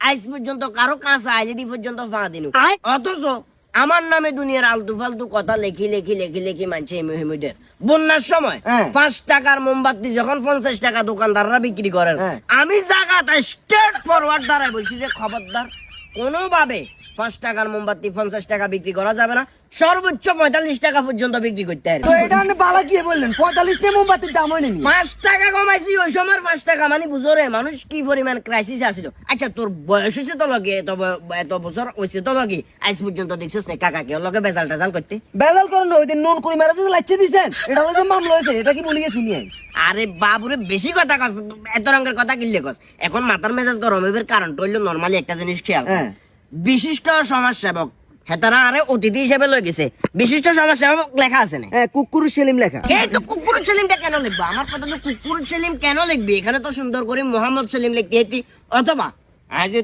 আজ পর্যন্ত কারো কাছে আইলেডি পর্যন্ত ফা দিনু অথচ আমার নামে দুনিয়ার আলতু ফালতু কথা লেখি মানছে হেমুদের বন্যার সময় 5 টাকার মোমবাতি যখন 50 টাকা দোকানদাররা বিক্রি করেন আমি জায়গাটা স্ট্রেট ফরওয়ার্ড দাঁড়ায় বলছি যে খবরদার কোনোভাবে 5 টাকার মোমবাতি 50 টাকা বিক্রি করা যাবে না, সর্বোচ্চ 45 টাকা পর্যন্ত বিক্রি করতে হবে। তো এটা আপনি বালা কি বললেন 45 টা মোমবাতির দাম হয় নাকি? 5 টাকা কমাইছি ওই সময় 5 টাকা মানে বুঝো রে মানুষ কি পরিমাণ ক্রাইসিস আছিল। আচ্ছা তোর বয়স হয়েছে তো লগে এত বছর হয়েছে তো লগে আজ পর্যন্ত দেখছিস না কাকা কে লগে বেজাল টেজাল করতে বেজাল করেন ওই দিন নুন করে মেরে যে লাইচ্ছে দিছেন এটা হলো যে মামলা হয়েছে এটা কি বলি গেছি নিয়ে? আরে বাবুরে বেশি কথা কস, এত রঙের কথা কিনলে কস। এখন মাথার মেজাজ গরম হইবার কারণটা হইলো নরমালি একটা জিনিস খেয়াল কর। বিশিষ্ট সমাজসেবক হেতারা আরে অতিথি হিসেবে লই গেছে, বিশিষ্ট সমাজসেবক লেখা আছে না? কুকুর সেলিম লেখা। এই তো কুকুর সেলিমটা কেন লিখবো? আমার কথা তো কুকুর সেলিম কেন লিখবি? এখানে তো সুন্দর করে মোহাম্মদ সেলিম লিখতে হইতি, অথবা আজ